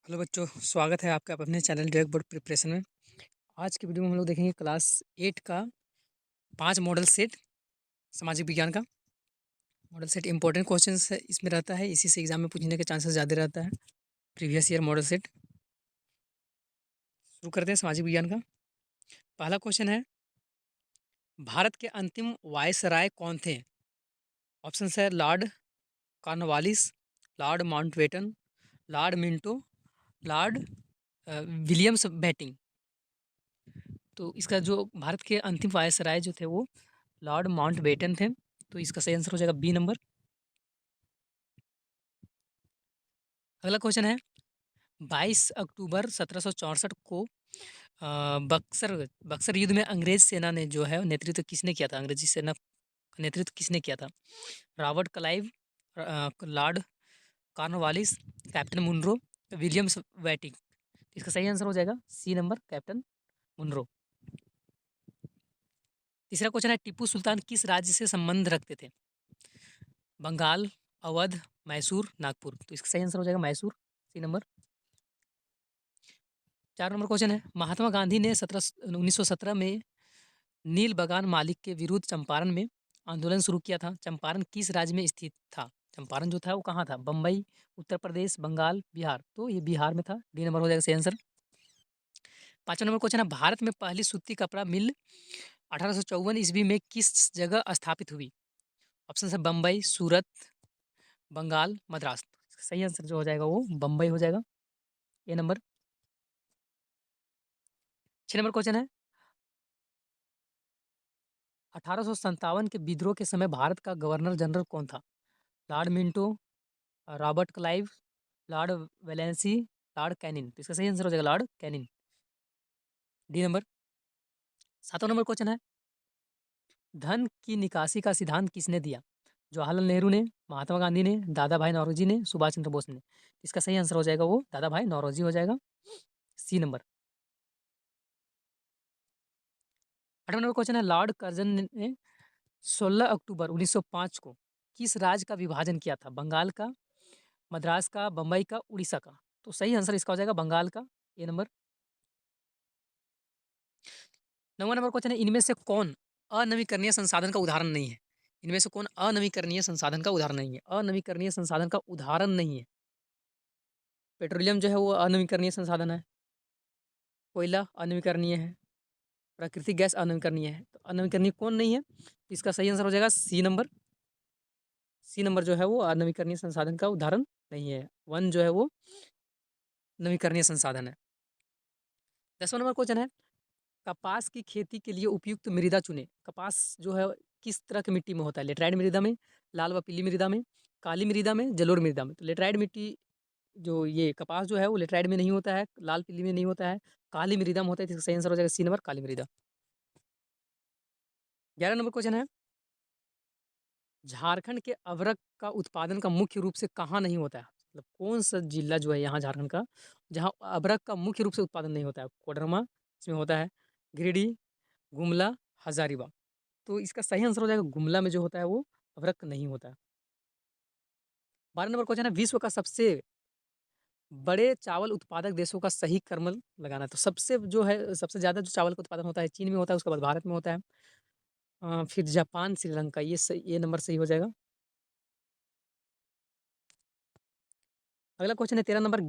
Hello बच्चों, स्वागत है आपका अपने चैनल डायरेक्ट बोर्ड प्रिपरेशन में। आज की वीडियो में हम लोग देखेंगे क्लास 8 का 5 मॉडल सेट सामाजिक विज्ञान का। मॉडल सेट इंपॉर्टेंट क्वेश्चंस है इसमें रहता है, इसी से एग्जाम में पूछने के चांसेस ज़्यादा रहता है। प्रीवियस ईयर मॉडल सेट शुरू करते हैं सामाजिक विज्ञान का। पहला क्वेश्चन है, भारत के अंतिम वायसराय कौन थे? ऑप्शन है Lord Cornwallis, Lord Mountbatten, Lord Minto, Lord Williams batting. तो इसका जो भारत के अंतिम वायसराय जो थे वो लॉर्ड माउंटबेटन थे। तो इसका सही आंसर हो जाएगा बी नंबर। अगला क्वेश्चन है, 22 अक्टूबर 1764 को बक्सर बक्सर युद्ध में अंग्रेज सेना ने जो है नेतृत्व किसने किया था? अंग्रेजी सेना का नेतृत्व किसने किया था? Robert Clive, Lord Cornwallis, Captain Munro, Williams वेटिंग। इसका सही आंसर हो जाएगा सी नंबर, कैप्टन मुनरो। तीसरा क्वेश्चन है, टीपू सुल्तान किस राज्य से संबंध रखते थे? बंगाल, अवध, मैसूर, नागपुर। तो इसका सही आंसर हो जाएगा Mysore, C number. 4 number question है, महात्मा गांधी ने 1917 में नील बगान मालिक के विरुद्ध चंपारण में आंदोलन शुरू किया था। चंपारण किस राज्य में स्थित था? चंपारण जो था वो कहाँ था? बम्बई, उत्तर प्रदेश, बंगाल, बिहार। तो ये बिहार में था, डी नंबर हो जाएगा सही आंसर। 5वां नंबर क्वेश्चन है, भारत में पहली सूती कपड़ा मिल 1854 ईस्वी में किस जगह स्थापित हुई? ऑप्शन है बम्बई, सूरत, बंगाल, मद्रास। सही आंसर जो हो जाएगा वो बम्बई हो जाएगा, ए नंबर। 6 नंबर क्वेश्चन है, 1857 के विद्रोह के समय भारत का गवर्नर जनरल कौन था? Lord Minto, Robert Clive, Lord वेलेंसी, लॉर्ड कैनिन। तो इसका सही आंसर हो जाएगा लॉर्ड कैनिन, डी नंबर। 7वां नंबर क्वेश्चन है, धन की निकासी का सिद्धांत किसने दिया? जवाहरलाल नेहरू ने, महात्मा गांधी ने, दादा भाई नौरोजी ने, सुभाष चंद्र बोस ने। इसका सही आंसर हो जाएगा वो दादा भाई नौरोजी हो जाएगा, सी नंबर। 8वां नंबर क्वेश्चन है, लॉर्ड कर्जन ने 16 अक्टूबर 1905 को किस राज्य का विभाजन किया था? बंगाल का, मद्रास का, बम्बई का, उड़ीसा का। तो सही आंसर इसका हो जाएगा बंगाल का, ए नंबर। 9वां नंबर क्वेश्चन है, इनमें से कौन अनवीकरणीय संसाधन का उदाहरण नहीं है? इनमें से कौन अनवीकरणीय संसाधन का उदाहरण नहीं है? अनवीकरणीय संसाधन का उदाहरण नहीं है। पेट्रोलियम जो है वो अनवीकरणीय संसाधन है, कोयला अनवीकरणीय है, प्राकृतिक गैस अनवीकरणीय है। तो अनवीकरणीय कौन नहीं है? तो इसका सही आंसर हो जाएगा सी नंबर। सी नंबर जो है वो अनवीकरणीय संसाधन का उदाहरण नहीं है। वन जो है वो नवीकरणीय संसाधन है। 10वां नंबर क्वेश्चन है, कपास की खेती के लिए उपयुक्त मृदा चुने। कपास जो है किस तरह की मिट्टी में होता है? लेटराइट मृदा में, लाल व पीली मृदा में, काली मृदा में, जलोढ़ मृदा में। तो लेटराइट मिट्टी जो ये कपास जो है वो लेटराइट में नहीं होता है, लाल पीली में नहीं होता है, काली मृदा में होता है। तो इसका सही आंसर हो जाएगा सी नंबर, काली मृदा। 11 नंबर क्वेश्चन है, झारखंड के अदरक का उत्पादन का मुख्य रूप से कहाँ नहीं होता है? मतलब कौन सा जिला जो है यहाँ झारखंड का जहाँ अदरक का मुख्य रूप से उत्पादन नहीं होता है? कोडरमा इसमें होता है, गिरिडीह, गुमला, हजारीबाग। तो इसका सही आंसर हो जाएगा गुमला में जो होता है वो अदरक नहीं होता है। 12 नंबर क्वेश्चन है, विश्व का सबसे बड़े चावल उत्पादक देशों का सही क्रम लगाना है। तो सबसे जो है सबसे ज़्यादा जो चावल का उत्पादन होता है चीन में होता है, उसके बाद भारत में होता है, फिर जापान, श्रीलंका। ये नंबर सही हो जाएगा। अगला क्वेश्चन है 13 नंबर,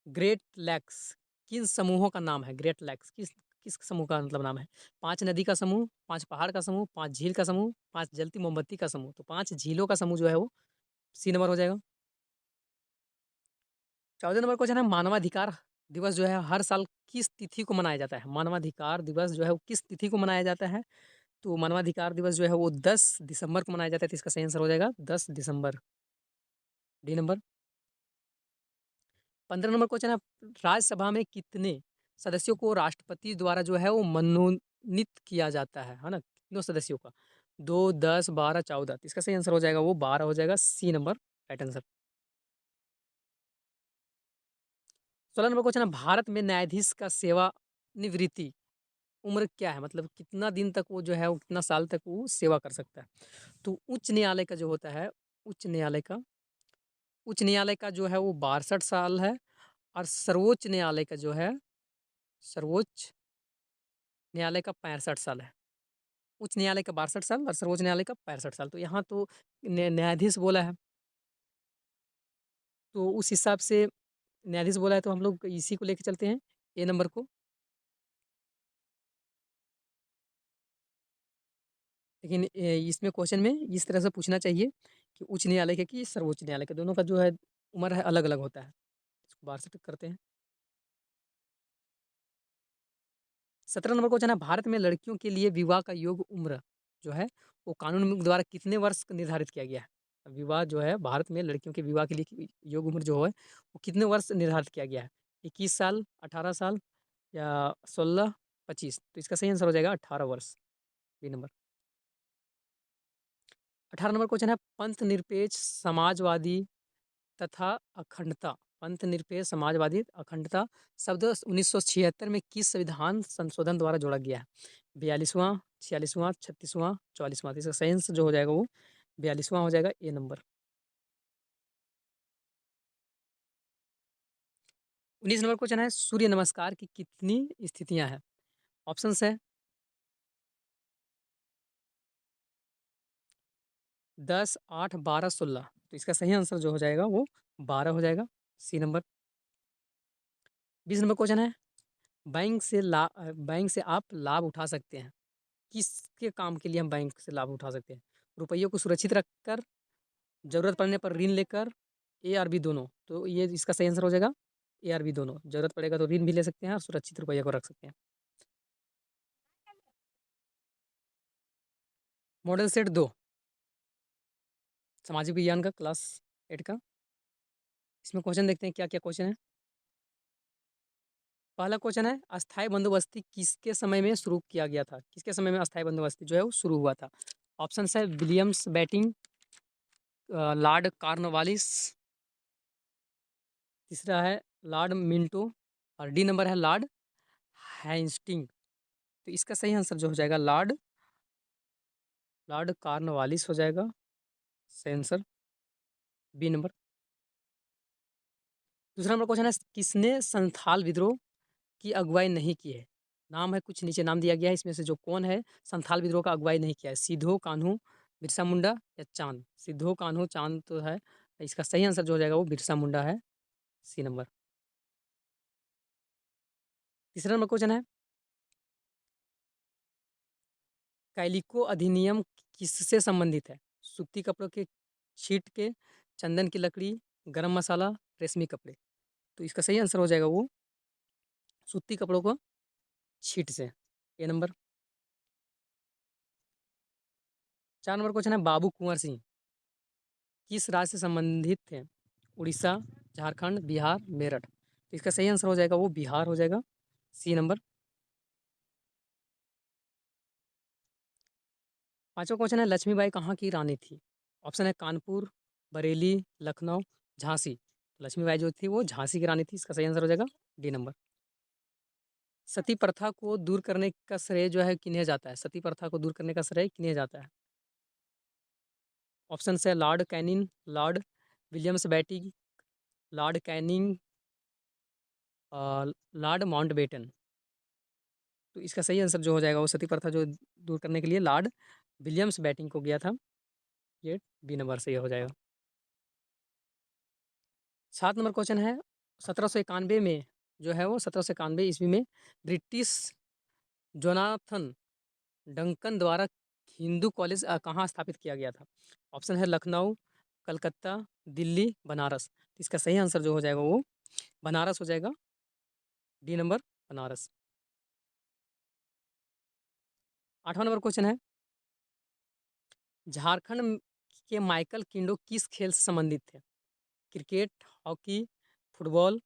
ग्रेट लैक्स किन समूहों का नाम है? ग्रेट लैक्स किस किस समूह का मतलब नाम है? 5 नदी का समूह, 5 पहाड़ का समूह, 5 झील का समूह, 5 जलती मोमबत्ती का समूह। तो 5 झीलों का समूह जो है वो सी नंबर हो जाएगा। 14 नंबर क्वेश्चन है, मानवाधिकार दिवस जो है हर साल किस तिथि को मनाया जाता है? मानवाधिकार दिवस जो है वो किस तिथि को मनाया जाता है? तो मानवाधिकार दिवस जो है वो 10 दिसंबर को मनाया जाता है। तो इसका सही आंसर हो जाएगा 10 दिसंबर, डी नंबर। 15 नंबर क्वेश्चन है, राज्यसभा में कितने सदस्यों को राष्ट्रपति द्वारा जो है वो मनोनीत किया जाता है ना? कितनों सदस्यों का? 2, 10, 12, 14। तो इसका सही आंसर हो जाएगा वो 12 हो जाएगा, C number right answer. 16 number question है, भारत में न्यायाधीश का सेवानिवृत्ति उम्र क्या है? मतलब कितना दिन तक वो जो है वो कितना साल तक वो सेवा कर सकता है? तो उच्च न्यायालय का जो होता है, उच्च न्यायालय का जो है वो 62 साल है, और सर्वोच्च न्यायालय का जो है, सर्वोच्च न्यायालय का 65 साल है। उच्च न्यायालय का 62 साल और सर्वोच्च न्यायालय का 65 साल। तो यहाँ तो न्यायाधीश बोला है, तो उस हिसाब से न्यायाधीश बोला है तो हम लोग इसी को लेके चलते हैं, ए नंबर को। लेकिन इसमें क्वेश्चन में इस तरह से पूछना चाहिए कि उच्च न्यायालय के कि सर्वोच्च न्यायालय के, दोनों का जो है उम्र है अलग-अलग होता है। इसको 62 तक करते हैं। 17 नंबर क्वेश्चन है, भारत में लड़कियों के लिए विवाह का योग्य उम्र जो है, वो कानून द्वारा कितने वर्ष निर्धारित किया गया है? विवाह जो है भारत में लड़कियों के विवाह के लिए योग्य उम्र जो है, वो कितने वर्ष निर्धारित किया गया है? 21 साल, 18 साल या 16, 25? तो इसका सही आंसर हो जाएगा 18 वर्ष, बी नंबर। 18 नंबर क्वेश्चन है, पंथ निरपेक्ष समाजवादी तथा अखंडता, पंथ निरपेक्ष समाजवादी अखंडता शब्द 1976 में किस संविधान संशोधन द्वारा जोड़ा गया है? 42वां, 46वां, 36वां, 44वां? इसका सही आंसर जो हो जाएगा वो 42वां हो जाएगा, ए नंबर। 19 नंबर क्वेश्चन है, सूर्य नमस्कार की कितनी स्थितियां हैं? ऑप्शंस है 10, 8, 12, 16। तो इसका सही आंसर जो हो जाएगा वो 12 हो जाएगा, सी नंबर। 20 नंबर क्वेश्चन है, बैंक से आप लाभ उठा सकते हैं। किसके काम के लिए हम बैंक से लाभ उठा सकते हैं? रुपयों को सुरक्षित रखकर, ज़रूरत पड़ने पर ऋण लेकर, ए और बी दोनों? तो ये इसका सही आंसर हो जाएगा ए और बी दोनों। ज़रूरत पड़ेगा तो ऋण भी ले सकते हैं और सुरक्षित रुपये को रख सकते हैं। मॉडल सेट 2, सामाजिक विज्ञान का, क्लास 8 का। इसमें क्वेश्चन देखते हैं क्या क्या क्वेश्चन है। पहला क्वेश्चन है, अस्थाई बंदोबस्ती किसके समय में शुरू किया गया था? किसके समय में अस्थाई बंदोबस्ती जो है वो शुरू हुआ था? ऑप्शन है विलियम्स बैटिंग, लॉर्ड कॉर्नवालिस, तीसरा है लॉर्ड मिंटो और डी नंबर है लॉर्ड हैस्टिंग। तो इसका सही आंसर जो हो जाएगा लॉर्ड लॉर्ड कॉर्नवालिस हो जाएगा, सही आंसर, बी नंबर। दूसरा नंबर क्वेश्चन है, किसने संथाल विद्रोह की अगुवाई नहीं की है? नाम है कुछ, नीचे नाम दिया गया है, इसमें से जो कौन है संथाल विद्रोह का अगुवाई नहीं किया है? सिद्धो कान्हू, बिरसा मुंडा या चांद? सिद्धो कान्हू चांद तो है, इसका सही आंसर जो हो जाएगा वो बिरसा मुंडा है, सी नंबर। तीसरा नंबर क्वेश्चन है, कैलिको अधिनियम किससे संबंधित है? सूती कपड़ों के छीट के, चंदन की लकड़ी, गरम मसाला, रेशमी कपड़े? तो इसका सही आंसर हो जाएगा वो सूती कपड़ों को छीट से, ए नंबर। 4 नंबर क्वेश्चन है, बाबू कुंवर सिंह किस राज्य से संबंधित थे? उड़ीसा, झारखंड, बिहार, मेरठ? तो इसका सही आंसर हो जाएगा वो बिहार हो जाएगा, सी नंबर। 5वां क्वेश्चन है, लक्ष्मीबाई कहाँ की रानी थी? ऑप्शन है कानपुर, बरेली, लखनऊ, झांसी? लक्ष्मीबाई जो थी वो झांसी की रानी थी, इसका सही आंसर हो जाएगा डी नंबर। सती प्रथा को दूर करने का श्रेय जो है किन्हें जाता है? सती प्रथा को दूर करने का श्रेय किन्हें जाता है? ऑप्शन है Lord Canning, Lord Williams batting, Lord Canning, Lord Mountbatten? तो इसका सही आंसर जो हो जाएगा वो सती प्रथा जो दूर करने के लिए लॉर्ड विलियम्स बैटिंग को गया था, ये बी नंबर सही हो जाएगा। 7 नंबर क्वेश्चन है, 1791 में जो है वो 1791 ईस्वी में ब्रिटिश जोनाथन डंकन द्वारा हिंदू कॉलेज कहाँ स्थापित किया गया था? ऑप्शन है लखनऊ, कलकत्ता, दिल्ली, बनारस? इसका सही आंसर जो हो जाएगा वो बनारस हो जाएगा, डी नंबर, बनारस। 8वां नंबर क्वेश्चन है, झारखंड के माइकल किंडो किस खेल से संबंधित थे? Cricket, hockey, football,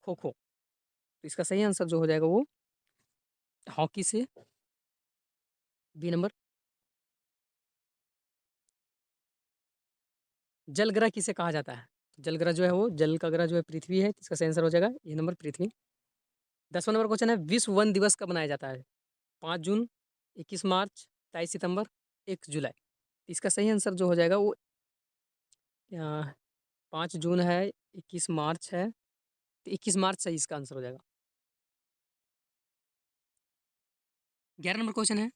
kho kho? तो इसका सही आंसर जो हो जाएगा वो हॉकी से, बी नंबर। जल ग्रह किसे कहा जाता है? जल ग्रह जो है वो, जल का ग्रह जो है पृथ्वी है, इसका सही आंसर हो जाएगा ये नंबर, पृथ्वी। 10वां नंबर क्वेश्चन है, विश्व वन दिवस कब मनाया जाता है? 5 जून, 21 मार्च, 23 सितंबर, 1 जुलाई? इसका सही आंसर जो हो जाएगा वो 5 जून है, 21 मार्च है, तो 21 मार्च सही इसका आंसर हो जाएगा। 11 नंबर क्वेश्चन है,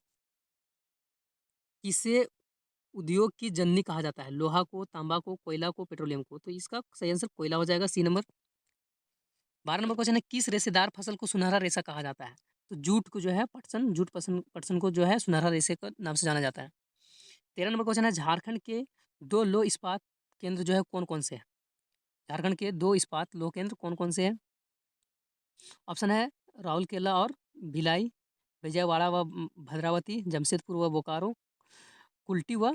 किसे उद्योग की जननी कहा जाता है? लोहा को, तांबा को, कोयला को, पेट्रोलियम को? तो इसका सही आंसर कोयला हो जाएगा, सी नंबर। 12 नंबर क्वेश्चन है, किस रेशेदार फसल को सुनहरा रेशा कहा जाता है? तो जूट को जो है पटसन, जूट पटसन पटसन को जो है सुनहरा रेशे के नाम से जाना जाता है। 13 नंबर क्वेश्चन है, झारखंड के 2 लौह इस्पात केंद्र जो है कौन-कौन से हैं? झारखंड के 2 इस्पात लौह केंद्र कौन-कौन से हैं? ऑप्शन है राउरकेला और भिलाई, विजयवाड़ा व भद्रावती, जमशेदपुर व बोकारो, कुल्टी व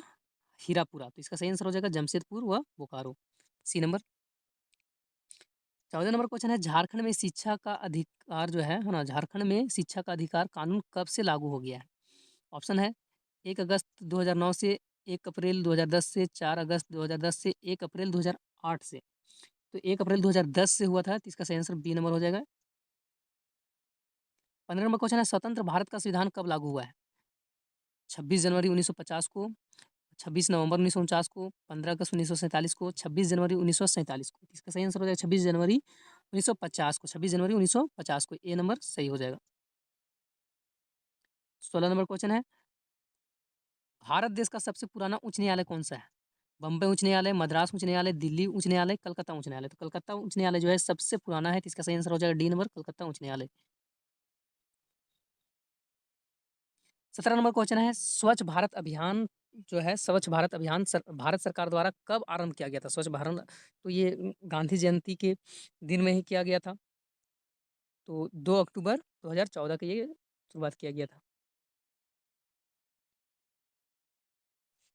हीरापुरा। तो इसका सही आंसर हो जाएगा जमशेदपुर व Bokaro, C number. 14 number question है, झारखंड में शिक्षा का अधिकार जो है ना, झारखंड में शिक्षा का अधिकार कानून कब से लागू हो गया है? ऑप्शन है 1 अगस्त 2009 से, 1 अप्रैल 2010 से, 4 अगस्त 2010 से, 1 अप्रैल 2008 से। तो 1 अप्रैल 2010 से हुआ था, तो इसका सही आंसर बी नंबर हो जाएगा। 15 नंबर क्वेश्चन है, स्वतंत्र भारत का संविधान कब लागू हुआ है? 26 जनवरी 1950 को, 26 नवंबर 1949 को, 15 अगस्त 1947 को, 26 जनवरी 1947 को। इसका सही आंसर हो जाएगा 26 जनवरी 1950 को, 26 जनवरी 1950 को, ए नंबर सही हो जाएगा। 16 नंबर क्वेश्चन है, भारत देश का सबसे पुराना उच्च न्यायालय कौन सा है? बम्बई उच्च न्यायालय, मद्रास उच्च न्यायालय, दिल्ली उच्च न्यायालय, कलकत्ता उच्च न्यायालय। तो कलकत्ता उच्च न्यायालय जो है सबसे पुराना है, तो इसका सही आंसर हो जाएगा डी नंबर, कलकत्ता उच्च न्यायालय। 17 नंबर क्वेश्चन है, स्वच्छ भारत अभियान जो है, स्वच्छ भारत अभियान भारत सरकार द्वारा कब आरंभ किया गया था? स्वच्छ भारत, तो ये गांधी जयंती के दिन में ही किया गया था। तो 2 अक्टूबर 2014 के ये शुरुआत किया गया था।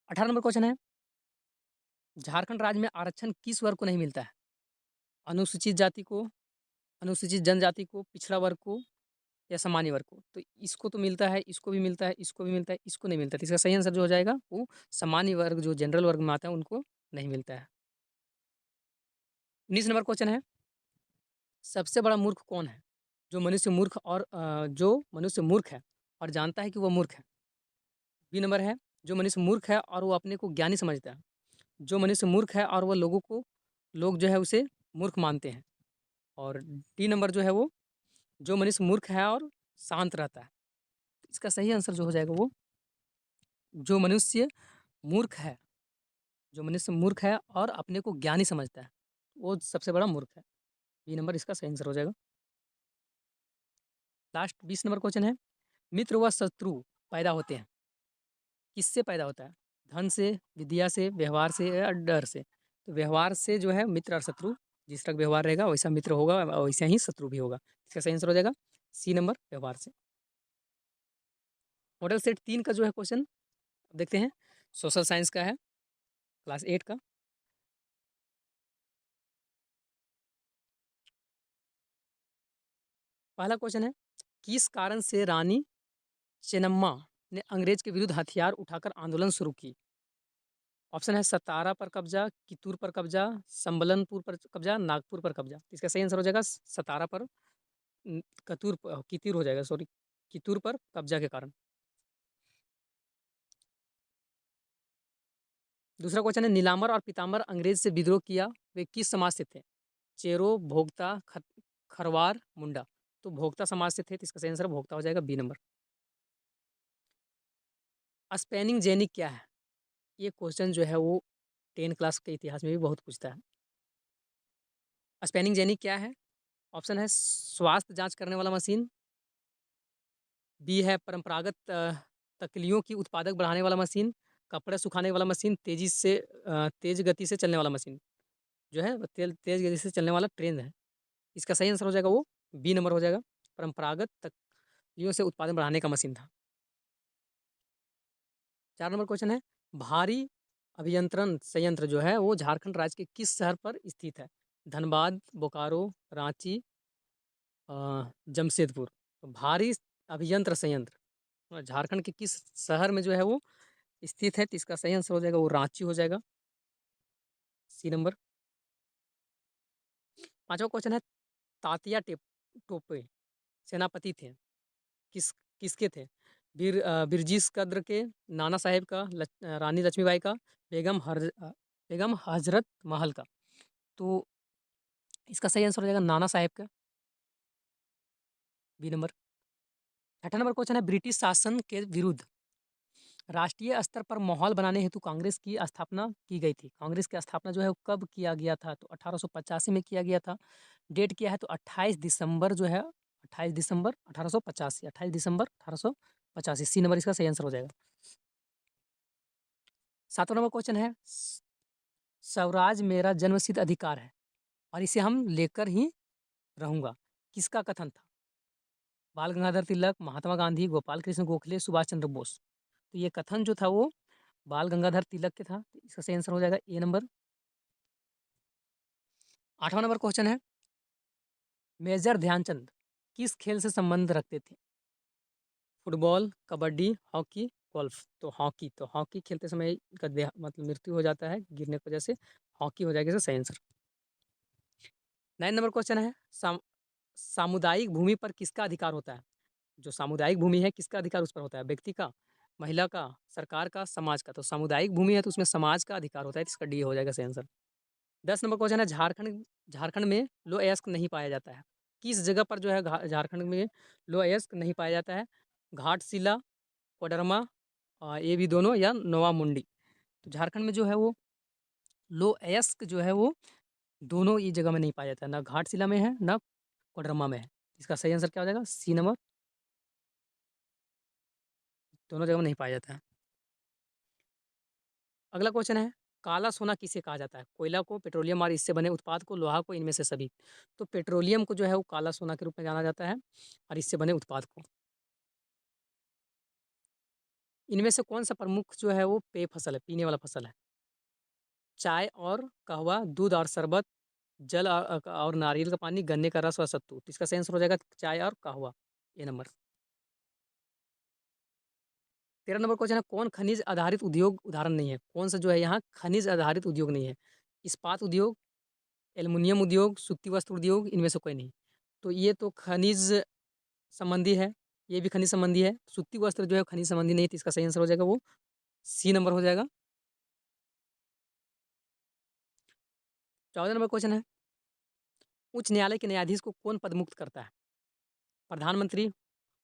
18 नंबर क्वेश्चन है, झारखंड राज्य में आरक्षण किस वर्ग को नहीं मिलता है? अनुसूचित जाति को, अनुसूचित जनजाति को, पिछड़ा वर्ग को, या सामान्य वर्ग को? तो इसको तो मिलता है, इसको भी मिलता है, इसको भी मिलता है, इसको नहीं मिलता है। तो इसका सही आंसर जो हो जाएगा वो सामान्य वर्ग, जो जनरल वर्ग में आता है, उनको नहीं मिलता है। 19 नंबर क्वेश्चन है, सबसे बड़ा मूर्ख कौन है? जो मनुष्य मूर्ख है और जानता है कि वो मूर्ख है। बी नंबर है, जो मनुष्य मूर्ख है और वो अपने को ज्ञानी समझता है। जो मनुष्य मूर्ख है और वो लोग जो है उसे मूर्ख मानते हैं। और डी नंबर जो है वो, जो मनुष्य मूर्ख है और शांत रहता है। इसका सही आंसर जो हो जाएगा वो, जो मनुष्य मूर्ख है, जो मनुष्य मूर्ख है और अपने को ज्ञानी समझता है, वो सबसे बड़ा मूर्ख है। बी नंबर इसका सही आंसर हो जाएगा। लास्ट 20 नंबर क्वेश्चन है, मित्र व शत्रु पैदा होते हैं, किससे पैदा होता है? धन से, विद्या से, व्यवहार से, या डर से? तो व्यवहार से जो है मित्र और शत्रु, जिस तरह व्यवहार रहेगा वैसा मित्र होगा, वैसा ही शत्रु भी होगा। इसका सही आंसर हो जाएगा सी नंबर, व्यवहार से। मॉडल सेट 3 का जो है क्वेश्चन देखते हैं, सोशल साइंस का है, क्लास 8 का। पहला क्वेश्चन है, किस कारण से रानी चेन्नम्मा ने अंग्रेज के विरुद्ध हथियार उठाकर आंदोलन शुरू की? ऑप्शन है सतारा पर कब्जा, कितूर पर कब्जा, संबलनपुर पर कब्जा, नागपुर पर कब्जा। इसका सही आंसर हो जाएगा सतारा पर, कितूर हो जाएगा, सॉरी, कितूर पर कब्जा के कारण। दूसरा क्वेश्चन है, नीलांबर और पीतांबर अंग्रेज से विद्रोह किया, वे किस समाज से थे? चेरो, भोक्ता, खरवार, मुंडा। तो भोक्ता समाज से थे, तो इसका सही आंसर भोक्ता हो जाएगा, बी नंबर। स्पेनिंग जेनिक क्या है? ये क्वेश्चन जो है वो 10 क्लास के इतिहास में भी बहुत पूछता है। स्पेनिंग जेनिक क्या है? ऑप्शन है स्वास्थ्य जांच करने वाला मशीन, बी है परंपरागत तकलियों की उत्पादक बढ़ाने वाला मशीन, कपड़े सुखाने वाला मशीन, तेज गति से चलने वाला मशीन, जो है वो तेज गति से चलने वाला ट्रेन है। इसका सही आंसर हो जाएगा वो बी नंबर हो जाएगा, परंपरागत तकलियों से उत्पादन बढ़ाने का मशीन था। 4 नंबर क्वेश्चन है, भारी अभियंत्रण संयंत्र जो है वो झारखंड राज्य के किस शहर पर स्थित है? धनबाद, बोकारो, रांची, जमशेदपुर। तो भारी अभियंत्र संयंत्र झारखंड के किस शहर में जो है वो स्थित है? तो इसका सही आंसर हो जाएगा वो रांची हो जाएगा, सी नंबर। 5वां क्वेश्चन है, तात्या टोपे सेनापति थे, किस किसके थे? बिरजिस कद्र के, नाना साहेब का, रानी लक्ष्मीबाई का, बेगम हजरत महल का। तो इसका सही आंसर हो जाएगा नाना साहेब का, बी नंबर। 6 नंबर क्वेश्चन है, ब्रिटिश शासन के विरुद्ध राष्ट्रीय स्तर पर माहौल बनाने हेतु कांग्रेस की स्थापना की गई थी। कांग्रेस की स्थापना जो है वो कब किया गया था? तो 1885 में किया गया था। डेट क्या है? तो 28 दिसंबर जो है, 28 दिसंबर 1885, 28 दिसंबर 1885, सी नंबर इसका सही आंसर हो जाएगा। 7वां नंबर क्वेश्चन है, स्वराज मेरा जन्मसिद्ध अधिकार है और इसे हम लेकर ही रहूंगा, किसका कथन था? बाल गंगाधर तिलक, महात्मा गांधी, गोपाल कृष्ण गोखले, सुभाष चंद्र बोस। तो ये कथन जो था वो बाल गंगाधर तिलक के था। तो इसका सही आंसर हो जाएगा ए नंबर। 8वां नंबर क्वेश्चन है, मेजर ध्यानचंद किस खेल से संबंध रखते थे? Football, kabaddi, hockey, golf. तो हॉकी, तो हॉकी खेलते समय इनका मतलब मृत्यु हो जाता है गिरने की वजह से। हॉकी हो जाएगा इसका सही आंसर। 9 नंबर क्वेश्चन है, सामुदायिक भूमि पर किसका अधिकार होता है? जो सामुदायिक भूमि है किसका अधिकार उस पर होता है? व्यक्ति का, महिला का, सरकार का, समाज का। तो सामुदायिक भूमि है तो उसमें समाज का अधिकार होता है, तो इसका डी हो जाएगा सही आंसर। 10 नंबर क्वेश्चन है, झारखंड झारखंड में लो अयस्क नहीं पाया जाता है, किस जगह पर जो है झारखंड में लो अयस्क नहीं पाया जाता है? घाटशिला, कोडरमा, ये भी दोनों, या नोवा मुंडी। तो झारखंड में जो है वो लो अयस्क जो है वो दोनों ही जगह में नहीं पाया जाता है, ना घाटशिला में है ना कोडरमा में है। इसका सही आंसर क्या हो जाएगा? सी नंबर, दोनों जगह में नहीं पाया जाता है। अगला क्वेश्चन है, काला सोना किसे कहा जाता है? कोयला को, पेट्रोलियम और इससे बने उत्पाद को, लोहा को, इनमें से सभी। तो पेट्रोलियम को जो है वो काला सोना के रूप में जाना जाता है और इससे बने उत्पाद को। इनमें से कौन सा प्रमुख जो है वो पेय फसल है, पीने वाला फसल है? चाय और कहवा, दूध और शरबत, जल और नारियल का पानी, गन्ने का रस और सत्तू। तो इसका सही आंसर हो जाएगा चाय और कहवा, ए नंबर। 13 नंबर क्वेश्चन है, कौन खनिज आधारित उद्योग उदाहरण नहीं है? कौन सा जो है यहाँ खनिज आधारित उद्योग नहीं है? इस्पात उद्योग, एल्युमिनियम उद्योग, सूती वस्त्र उद्योग, इनमें से कोई नहीं। तो ये तो खनिज संबंधी है, ये भी खनिज संबंधी है। सूती वस्त्र जो है खनिज संबंधी नहीं है, तो इसका सही आंसर हो जाएगा वो सी नंबर हो जाएगा। 14 नंबर क्वेश्चन है, उच्च न्यायालय के न्यायाधीश को कौन पदमुक्त करता है? प्रधानमंत्री,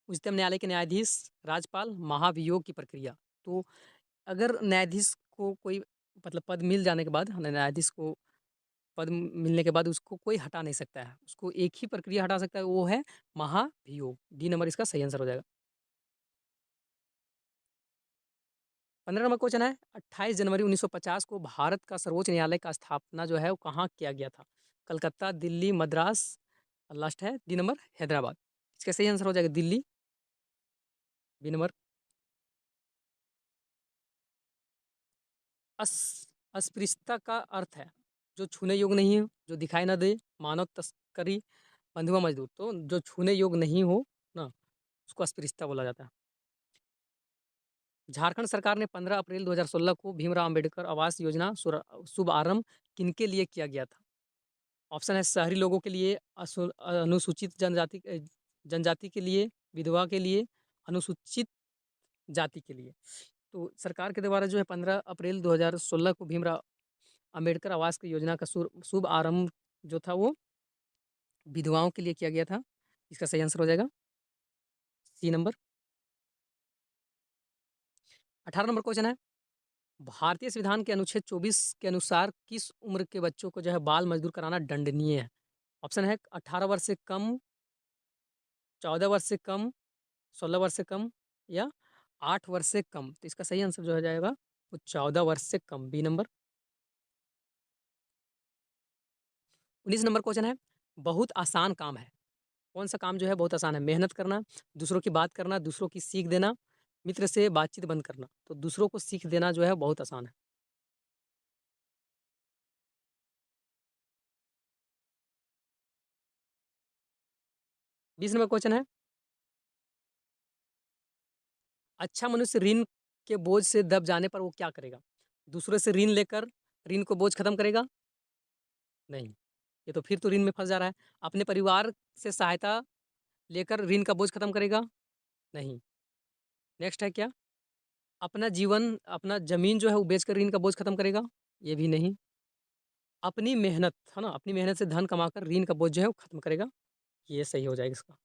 उच्चतम न्यायालय के न्यायाधीश, राज्यपाल, महाभियोग की प्रक्रिया। तो अगर न्यायाधीश को कोई मतलब पद मिल जाने के बाद, न्यायाधीश को पद मिलने के बाद उसको कोई हटा नहीं सकता है, उसको एक ही प्रक्रिया हटा सकता है, वो है महाभियोग। डी नंबर इसका सही आंसर हो जाएगा। 15 नंबर क्वेश्चन है, 28 जनवरी 1950 को भारत का सर्वोच्च न्यायालय का स्थापना जो है वो कहाँ किया गया था? कलकत्ता, दिल्ली, मद्रास, लास्ट है डी नंबर हैदराबाद। इसका सही आंसर हो जाएगा दिल्ली, बी नंबर। अस अस्पृश्यता का अर्थ है जो छूने योग्य नहीं हो, जो दिखाई ना दे, मानव तस्करी, बंधुआ मजदूर। तो जो छूने योग्य नहीं हो ना, उसको अस्पृश्यता बोला जाता है। झारखंड सरकार ने 15 अप्रैल 2016 को भीमराव अंबेडकर आवास योजना शुभ आरंभ किनके लिए किया गया था? ऑप्शन है, शहरी लोगों के लिए, अनुसूचित जनजाति के लिए, विधवा के लिए, अनुसूचित जाति के लिए। तो सरकार के द्वारा जो है 15 अप्रैल 2016 को भीमराव अंबेडकर आवास की योजना का शुभ आरंभ जो था वो विधवाओं के लिए किया गया था। इसका सही आंसर हो जाएगा सी नंबर। 18 नंबर क्वेश्चन है, भारतीय संविधान के अनुच्छेद 24 के अनुसार किस उम्र के बच्चों को जो है बाल मजदूर कराना दंडनीय है? ऑप्शन है, 18 वर्ष से कम, 14 वर्ष से कम, 16 वर्ष से कम, या 8 वर्ष से कम। तो इसका सही आंसर जो हो जाएगा वो 14 वर्ष से कम, बी नंबर। 19 नंबर क्वेश्चन है, बहुत आसान काम है, कौन सा काम जो है बहुत आसान है? मेहनत करना, दूसरों की बात करना, दूसरों की सीख देना, मित्र से बातचीत बंद करना। तो दूसरों को सीख देना जो है बहुत आसान है। 20 नंबर क्वेश्चन है, अच्छा मनुष्य ऋण के बोझ से दब जाने पर वो क्या करेगा? दूसरों से ऋण लेकर ऋण को बोझ खत्म करेगा? नहीं, ये तो फिर तो ऋण में फंस जा रहा है। अपने परिवार से सहायता लेकर ऋण का बोझ खत्म करेगा? नहीं। नेक्स्ट है क्या? अपना जीवन, अपना जमीन जो है वो बेचकर ऋण का बोझ खत्म करेगा? ये भी नहीं। अपनी मेहनत, है ना? अपनी मेहनत से धन कमाकर ऋण का बोझ जो है वो खत्म करेगा। ये सही हो जाएगा इसका।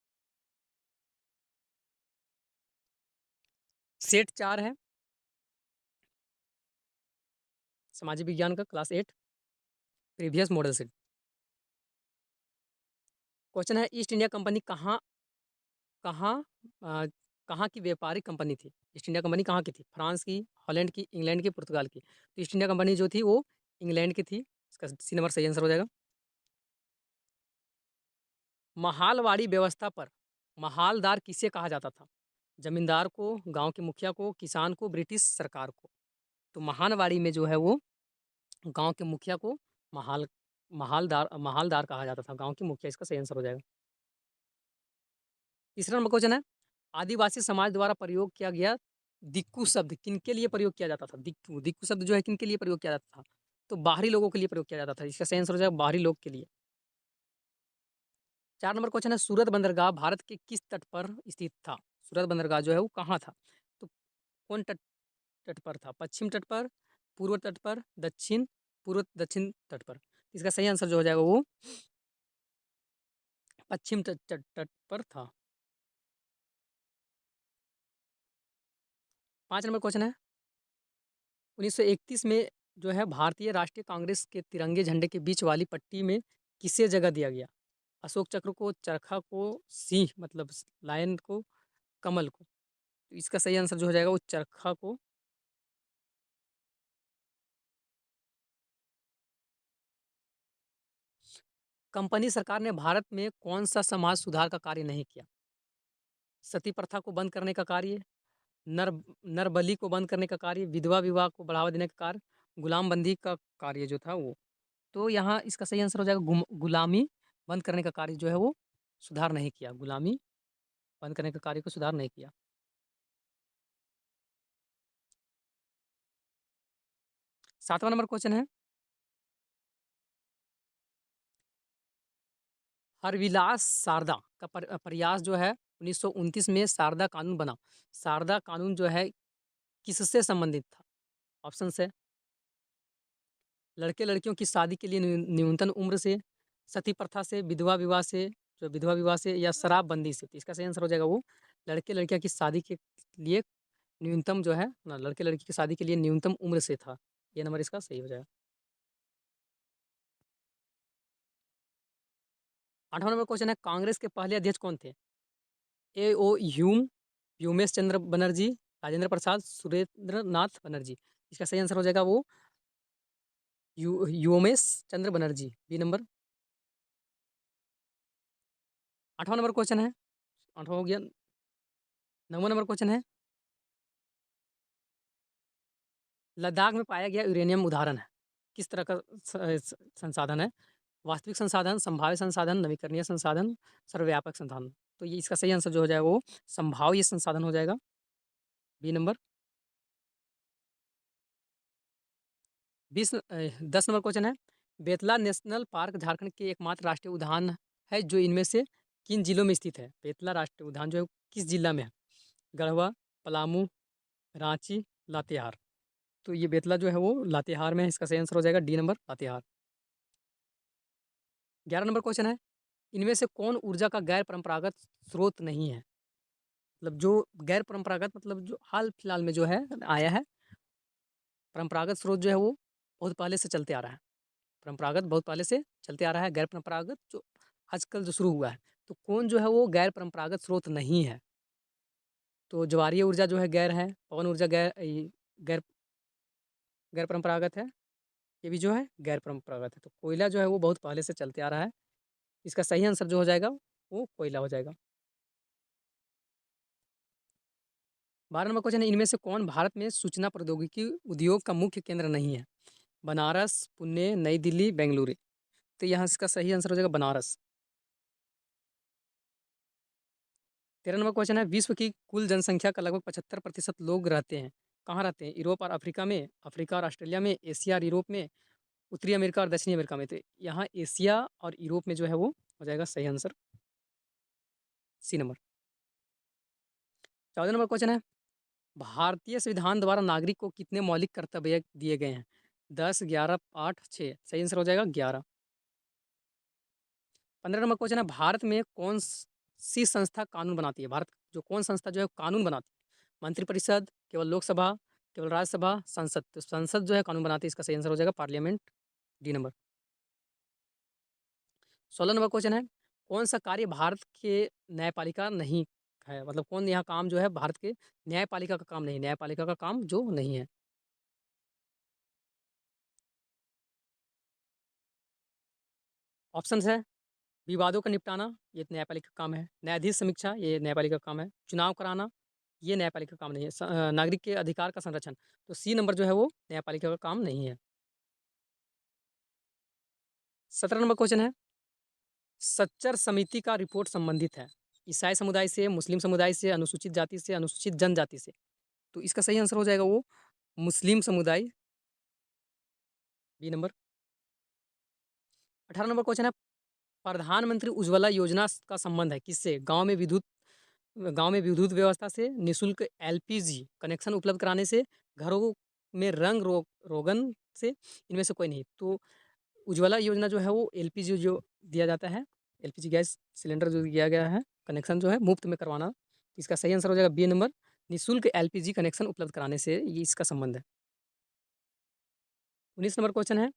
सेट 4 है, सामाजिक विज्ञान का class 8 previous model set. Question है ईस्ट इंडिया कंपनी कहाँ अ, कहाँ की व्यापारिक कंपनी थी? ईस्ट इंडिया कंपनी कहाँ की थी? फ्रांस की, हॉलैंड की, इंग्लैंड की, पुर्तगाल की। तो ईस्ट इंडिया कंपनी जो थी वो इंग्लैंड की थी। इसका सी नंबर सही आंसर हो जाएगा। महालवाड़ी व्यवस्था पर महालदार किसे कहा जाता था? जमींदार को, गाँव के मुखिया को, किसान को, ब्रिटिश सरकार को। तो महानवाड़ी में जो है वो गाँव के मुखिया को महाल महालदार महालदार कहा जाता था। गाँव के मुखिया इसका सही आंसर हो जाएगा। तीसरा नंबर क्वेश्चन है आदिवासी समाज द्वारा प्रयोग किया गया दिक्कू शब्द किनके लिए प्रयोग किया जाता था? दिक्कू दिक्कू शब्द जो है किनके लिए प्रयोग किया जाता था? तो बाहरी लोगों के लिए प्रयोग किया जाता था। इसका सही आंसर हो जाएगा बाहरी लोग के लिए। 4 नंबर क्वेश्चन है सूरत बंदरगाह भारत के किस तट पर स्थित था? सूरत बंदरगाह जो है वो कहाँ था? तो कौन तट तट पर था? पश्चिम तट पर, पूर्व तट पर, दक्षिण तट पर। इसका सही आंसर जो हो जाएगा वो पश्चिम तट पर था। 5 नंबर क्वेश्चन है 1931 में जो है भारतीय राष्ट्रीय कांग्रेस के तिरंगे झंडे के बीच वाली पट्टी में किसे जगह दिया गया? अशोक चक्र को, चरखा को, सिंह मतलब लायन को, कमल को। तो इसका सही आंसर जो हो जाएगा वो चरखा को। कंपनी सरकार ने भारत में कौन सा समाज सुधार का कार्य नहीं किया? सती प्रथा को बंद करने का कार्य, नर नरबली को बंद करने का कार्य, विधवा विवाह को बढ़ावा देने का कार्य, गुलामबंदी का कार्य जो था वो। तो यहाँ इसका सही आंसर हो जाएगा गुलामी बंद करने का कार्य जो है वो सुधार नहीं किया। गुलामी बंद करने का कार्य को सुधार नहीं किया। 7वां नंबर क्वेश्चन है हरविलास सारदा का प्रयास जो है 1929 में सारदा कानून बना। सारदा कानून जो है किससे संबंधित था? ऑप्शन है लड़के लड़कियों की शादी के लिए न्यूनतम उम्र से, सती प्रथा से, विधवा विवाह से या शराबबंदी से। तो इसका सही आंसर हो जाएगा वो लड़के लड़कियों की शादी के लिए न्यूनतम जो है ना, लड़के लड़की की शादी के लिए न्यूनतम उम्र से था। ये नंबर इसका सही हो जाएगा। 8वां नंबर क्वेश्चन है कांग्रेस के पहले अध्यक्ष कौन थे? A O Hume, Womesh Chandra Banerjee, Rajendra Prasad, Surendra Nath Banerjee. इसका सही आंसर हो जाएगा वो व्योमेश चंद्र बनर्जी। B number. 8वां नंबर क्वेश्चन है 8वां हो गया। 9वां नंबर क्वेश्चन है लद्दाख में पाया गया यूरेनियम उदाहरण है किस तरह का संसाधन है? वास्तविक संसाधन, संभाव्य संसाधन, नवीकरणीय संसाधन, सर्वव्यापक संसाधन। तो ये इसका सही आंसर जो हो जाएगा वो संभाव्य संसाधन हो जाएगा। B number. 10 नंबर क्वेश्चन है बेतला नेशनल पार्क झारखंड के एकमात्र राष्ट्रीय उद्यान है जो इनमें से किन जिलों में स्थित है? बेतला राष्ट्रीय उद्यान जो है किस जिला में है? गढ़वा, पलामू, रांची, लातेहार। तो ये बेतला जो है वो लातेहार में है। इसका सही आंसर हो जाएगा D number Latehar. 11 number question है इनमें से कौन ऊर्जा का गैर परंपरागत स्रोत नहीं है? मतलब जो गैर परंपरागत मतलब जो हाल फिलहाल में जो है आया है। परंपरागत स्रोत जो है वो बहुत पहले से चलते आ रहा है। परंपरागत बहुत पहले से चलते आ रहा है। गैर परंपरागत जो आजकल जो शुरू हुआ है। तो कौन जो है वो गैर परंपरागत स्रोत नहीं है? तो ज्वारीय ऊर्जा जो है गैर है, पवन ऊर्जा गैर गैर परंपरागत है। ये भी जो है गैर परंपरागत है। तो कोयला जो है वो बहुत पहले से चलते आ रहा है। इसका सही आंसर जो हो जाएगा वो कोयला हो जाएगा। 12 नंबर क्वेश्चन है इनमें से कौन भारत में सूचना प्रौद्योगिकी उद्योग का मुख्य केंद्र नहीं है? बनारस, पुणे, नई दिल्ली, बेंगलुरु। तो यहाँ इसका सही आंसर हो जाएगा बनारस। 13 नंबर क्वेश्चन है विश्व की कुल जनसंख्या का लगभग 75% लोग रहते हैं कहाँ रहते हैं? यूरोप और अफ्रीका में, अफ्रीका और ऑस्ट्रेलिया में, एशिया और यूरोप में, उत्तरी अमेरिका और दक्षिणी अमेरिका में। तो यहाँ एशिया और यूरोप में जो है वो हो जाएगा सही answer C number. 14 number question है भारतीय संविधान द्वारा नागरिक को कितने मौलिक कर्तव्य दिए गए हैं? 10, 11, 8, 6 सही आंसर हो जाएगा 11। 15 नंबर क्वेश्चन है, भारत में सी संस्था कानून बनाती है? भारत जो कौन संस्था जो है कानून बनाती है? मंत्रिपरिषद, केवल लोकसभा, केवल राज्यसभा, संसद? तो संसद जो है कानून बनाती है, इसका सही आंसर हो जाएगा parliament, D number. 16 number question है, कौन सा कार्य भारत के न्यायपालिका नहीं है? मतलब कौन यहाँ काम जो है भारत के न्यायपालिका का काम नहीं, न्यायपालिका का काम जो नहीं है? ऑप्शंस है, विवादों का निपटाना, ये न्यायपालिका का काम है। न्यायाधीश समीक्षा, ये न्यायपालिका का काम है। चुनाव कराना, ये न्यायपालिका का काम नहीं है। नागरिक के अधिकार का संरक्षण, तो सी नंबर जो है वो न्यायपालिका का काम नहीं है। 17 नंबर क्वेश्चन है, सच्चर समिति का रिपोर्ट संबंधित है ईसाई समुदाय से, मुस्लिम समुदाय से, अनुसूचित जाति से, अनुसूचित जनजाति से? तो इसका सही आंसर हो जाएगा वो मुस्लिम समुदाय, बी नंबर। 18 नंबर क्वेश्चन है, प्रधानमंत्री उज्ज्वला योजना का संबंध है किससे? गांव में विद्युत व्यवस्था से, निःशुल्क एलपीजी कनेक्शन उपलब्ध कराने से, घरों में रोगन से, इनमें से कोई नहीं। तो उज्ज्वला योजना जो है वो एलपीजी जो दिया जाता है, एलपीजी गैस सिलेंडर जो दिया गया है, कनेक्शन जो है मुफ्त में करवाना, इसका सही आंसर हो जाएगा बी नंबर, निःशुल्क एलपीजी कनेक्शन उपलब्ध कराने से ये इसका संबंध है। 19 नंबर क्वेश्चन है,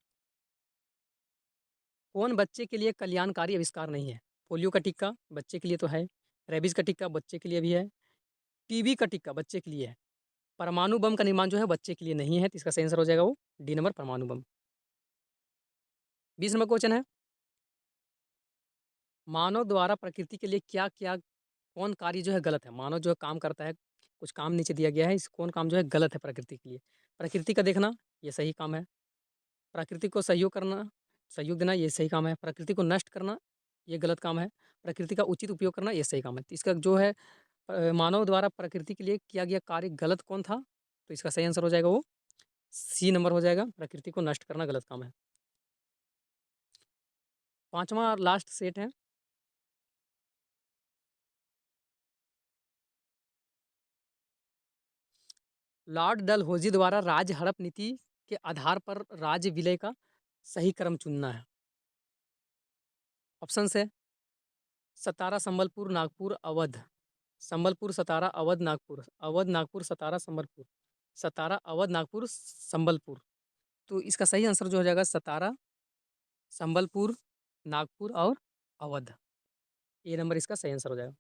कौन बच्चे के लिए कल्याणकारी आविष्कार नहीं है? पोलियो का टीका बच्चे के लिए तो है, रेबीज का टीका बच्चे के लिए भी है, टीबी का टीका बच्चे के लिए है, परमाणु बम का निर्माण जो है बच्चे के लिए नहीं है, तो इसका सही आंसर हो जाएगा वो डी नंबर, परमाणु बम। 20 नंबर क्वेश्चन है, मानव द्वारा प्रकृति के लिए क्या क्या कौन कार्य जो है गलत है? मानव जो है काम करता है, कुछ काम नीचे दिया गया है, इस कौन काम जो है गलत है प्रकृति के लिए? प्रकृति का देखना, ये सही काम है। प्रकृति को सहयोग करना, सहयोग देना, ये सही काम है। प्रकृति को नष्ट करना, ये गलत काम है। प्रकृति का उचित उपयोग करना, ये सही काम है। तो इसका जो है मानव द्वारा प्रकृति के लिए किया गया कार्य गलत कौन था? तो इसका सही आंसर हो जाएगा वो सी नंबर हो जाएगा, प्रकृति को नष्ट करना गलत काम है। 5वां लास्ट सेट है, लॉर्ड डलहौजी द्वारा राज्य हड़प नीति के आधार पर राज्य विलय का सही क्रम चुनना है। ऑप्शन है, सतारा, संबलपुर, नागपुर, अवध। संबलपुर, सतारा, अवध, नागपुर। अवध, नागपुर, सतारा, संबलपुर। सतारा, अवध, नागपुर, संबलपुर। तो इसका सही आंसर जो हो जाएगा सतारा, संबलपुर, नागपुर और अवध। ये नंबर इसका सही आंसर हो जाएगा।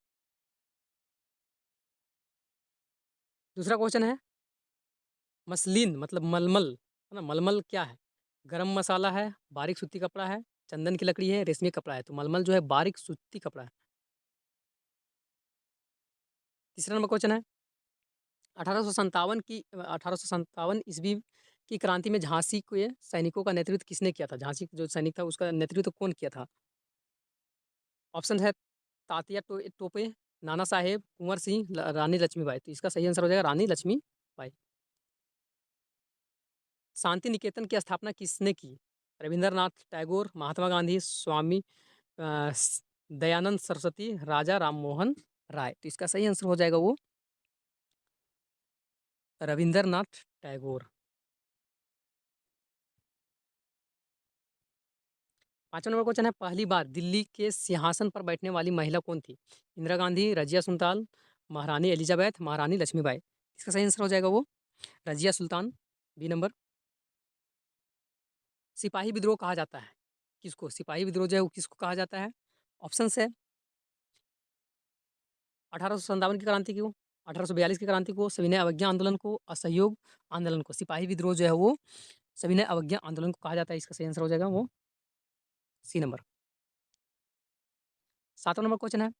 दूसरा क्वेश्चन है, मसलिन मतलब मलमल है ना, मलमल क्या है? गरम मसाला है, बारीक सूती कपड़ा है, चंदन की लकड़ी है, रेशमी कपड़ा है? तो मलमल जो है बारीक सूती कपड़ा है। तीसरा नंबर क्वेश्चन है, 1857 ईस्वी की क्रांति में झांसी के सैनिकों का नेतृत्व किसने किया था? झांसी जो सैनिक था उसका नेतृत्व कौन किया था? ऑप्शन है, तात्या टोपे, नाना साहेब, कुंवर सिंह, रानी लक्ष्मीबाई। तो इसका सही आंसर हो जाएगा रानी लक्ष्मीबाई। शांति निकेतन की स्थापना किसने की? रविंद्रनाथ टैगोर, महात्मा गांधी, स्वामी दयानंद सरस्वती, राजा राममोहन राय? तो इसका सही आंसर हो जाएगा वो रविंद्रनाथ टैगोर। 5वां नंबर क्वेश्चन है, पहली बार दिल्ली के सिंहासन पर बैठने वाली महिला कौन थी? इंदिरा गांधी, रजिया सुल्तान, महारानी एलिजाबेथ, महारानी लक्ष्मीबाई? इसका सही आंसर हो जाएगा वो रजिया सुल्तान, बी नंबर। सिपाही विद्रोह कहा जाता है किसको? सिपाही विद्रोह जो है वो किसको कहा जाता है? ऑप्शन है, 1857 की क्रांति को, 1842 की क्रांति को, सविनय अवज्ञा आंदोलन को, असहयोग आंदोलन को? सिपाही विद्रोह जो है वो सविनय अवज्ञा आंदोलन को कहा जाता है, इसका सही आंसर हो जाएगा वो सी नंबर। 7वां नंबर क्वेश्चन है,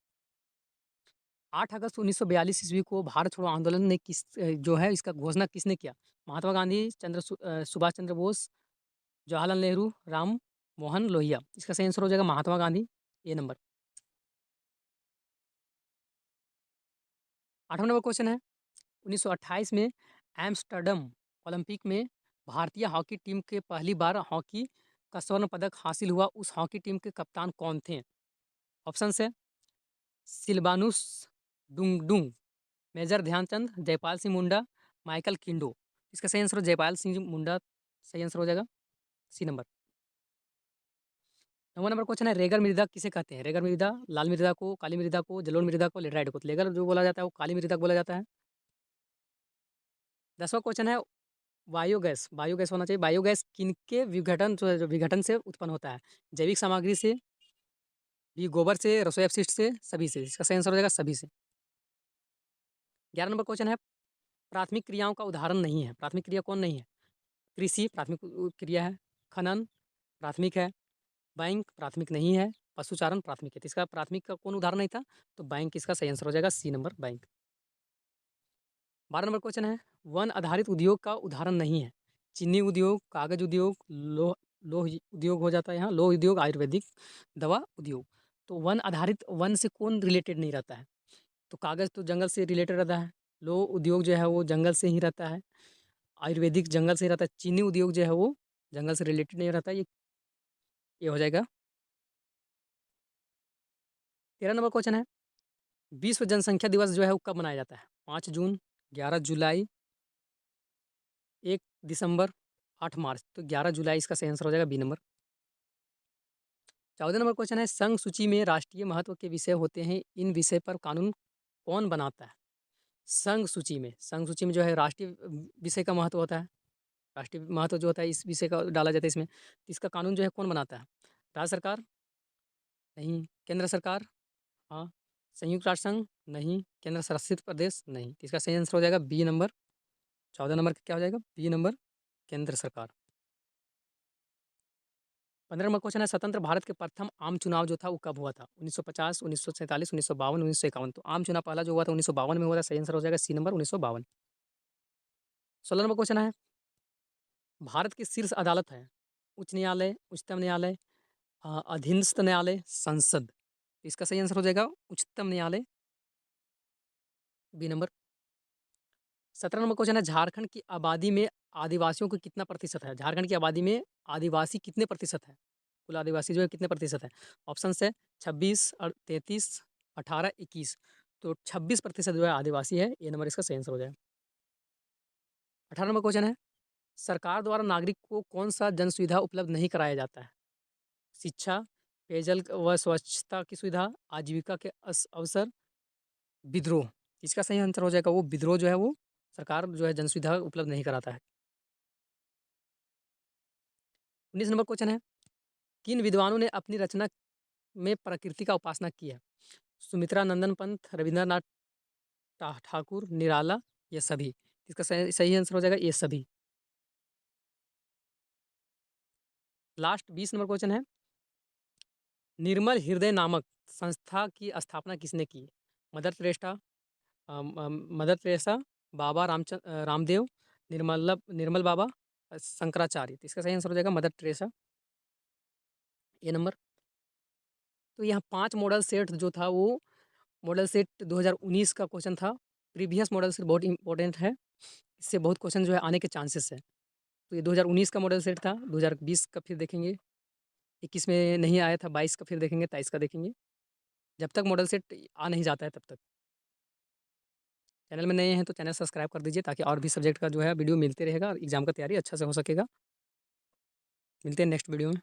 8 अगस्त 1942 ईस्वी को भारत छोड़ो आंदोलन ने जो है इसका घोषणा किसने किया? महात्मा गांधी, सुभाष चंद्र बोस, जवाहरलाल नेहरू, राम मोहन लोहिया? इसका सही आंसर हो जाएगा महात्मा गांधी, ए नंबर। 8वां नंबर क्वेश्चन है, 1928 में एम्स्टर्डम ओलंपिक में भारतीय हॉकी टीम के पहली बार हॉकी का स्वर्ण पदक हासिल हुआ, उस हॉकी टीम के कप्तान कौन थे? ऑप्शन है, सिलबानुस डुंगडुंग, मेजर ध्यानचंद, जयपाल सिंह मुंडा, माइकल किंडो? इसका सही आंसर जयपाल सिंह मुंडा, सही आंसर हो जाएगा सी नंबर। 9वां नंबर क्वेश्चन है, रेगर मृदा किसे कहते हैं? रेगर मृदा लाल मृदा को, काली मृदा को, जलोढ़ मृदा को, लेटराइट को। तो रेगर जो बोला जाता है वो काली मृदा को बोला जाता है। 10वां क्वेश्चन है, बायोगैस, बायोगैस होना चाहिए। बायोगैस किनके विघटन जो विघटन से उत्पन्न होता है? जैविक सामग्री से, भी गोबर से, रसोई अपशिष्ट से, सभी से। इसका सही आंसर हो जाएगा सभी से। 11 नंबर क्वेश्चन है, प्राथमिक क्रियाओं का उदाहरण नहीं है। प्राथमिक क्रिया कौन नहीं है? कृषि प्राथमिक क्रिया है, खनन प्राथमिक है, बैंक प्राथमिक नहीं है, पशुचारण प्राथमिक है। तो इसका प्राथमिक का कौन उदाहरण नहीं था? तो बैंक इसका सही आंसर हो जाएगा C number, bank. 12 number question है, वन आधारित उद्योग का उदाहरण नहीं है। चीनी उद्योग, कागज उद्योग, लोह लोह उद्योग हो जाता है यहाँ, लोह उद्योग, आयुर्वेदिक दवा उद्योग। तो वन आधारित, वन से कौन रिलेटेड नहीं रहता है? तो कागज तो जंगल से रिलेटेड रहता है, लोह उद्योग जो है वो जंगल से ही रहता है, आयुर्वेदिक जंगल से ही रहता है, चीनी उद्योग जो है वो जंगल से रिलेटेड नहीं रहता। ये हो जाएगा। 13 नंबर क्वेश्चन है, विश्व जनसंख्या दिवस जो है वो कब मनाया जाता है? 5 जून, 11 जुलाई, 1 दिसंबर, 8 मार्च। तो 11 जुलाई इसका सही आंसर हो जाएगा बी नंबर। 14 नंबर क्वेश्चन है, संघ सूची में राष्ट्रीय महत्व के विषय होते हैं, इन विषय पर कानून कौन बनाता है? संघ सूची में जो है राष्ट्रीय विषय का महत्व होता है, राष्ट्रीय महत्व जो होता है इस विषय का डाला जाता है इसमें। तो इसका कानून जो है कौन बनाता है? राज्य सरकार? नहीं। केंद्र सरकार? हाँ। संयुक्त राष्ट्र संघ? नहीं। केंद्र शासित प्रदेश? नहीं। तो इसका सही आंसर हो जाएगा बी नंबर। 14 नंबर का क्या हो जाएगा? बी नंबर, केंद्र सरकार। 15 नंबर क्वेश्चन है, स्वतंत्र भारत के प्रथम आम चुनाव जो था वो कब हुआ था? 1950, 1947, 1952, 1951। तो आम चुनाव पहला जो हुआ था 1952 में हुआ था। सही आंसर हो जाएगा सी नंबर, 1952। 16 नंबर क्वेश्चन है, भारत की शीर्ष अदालत है? उच्च न्यायालय, उच्चतम न्यायालय, अधीनस्थ न्यायालय, संसद। इसका सही आंसर हो जाएगा उच्चतम न्यायालय, बी नंबर। 17 नंबर क्वेश्चन है, झारखंड की आबादी में आदिवासियों को कितना प्रतिशत है? झारखंड की आबादी में आदिवासी कितने प्रतिशत है? कुल आदिवासी जो है कितने प्रतिशत है? ऑप्शन है 26 और 33, 18, 21। तो 26% जो है आदिवासी है। ये नंबर इसका सही आंसर हो जाएगा। 18 नंबर क्वेश्चन है, सरकार द्वारा नागरिक को कौन सा जन सुविधा उपलब्ध नहीं कराया जाता है? शिक्षा, पेयजल व स्वच्छता की सुविधा, आजीविका के अवसर, विद्रोह। इसका सही आंसर हो जाएगा वो विद्रोह जो है वो सरकार जो है जन सुविधा उपलब्ध नहीं कराता है। 19 नंबर क्वेश्चन है, किन विद्वानों ने अपनी रचना में प्रकृति का उपासना की है? सुमित्रा नंदन पंत, रविंद्रनाथ ठाकुर, निराला, ये सभी। इसका सही सही आंसर हो जाएगा ये सभी। लास्ट 20 नंबर क्वेश्चन है, निर्मल हृदय नामक संस्था की स्थापना किसने की? Mother Teresa, mother Teresa, Baba Ramdev, निर्मल बाबा, शंकराचार्य। तो इसका सही आंसर हो जाएगा मदर टेरेसा, ये नंबर। तो यहाँ 5 मॉडल सेट जो था वो मॉडल सेट 2019 का क्वेश्चन था। प्रीवियस मॉडल सेट बहुत इंपॉर्टेंट है, इससे बहुत क्वेश्चन जो है आने के चांसेस है। तो ये 2019 का मॉडल सेट था, 2020 का फिर देखेंगे, 21 में नहीं आया था, 22 का फिर देखेंगे, 23 का देखेंगे। जब तक मॉडल सेट आ नहीं जाता है तब तक। चैनल में नए हैं तो चैनल सब्सक्राइब कर दीजिए, ताकि और भी सब्जेक्ट का जो है वीडियो मिलते रहेगा और एग्जाम का तैयारी अच्छा से हो सकेगा। मिलते हैं नेक्स्ट वीडियो में।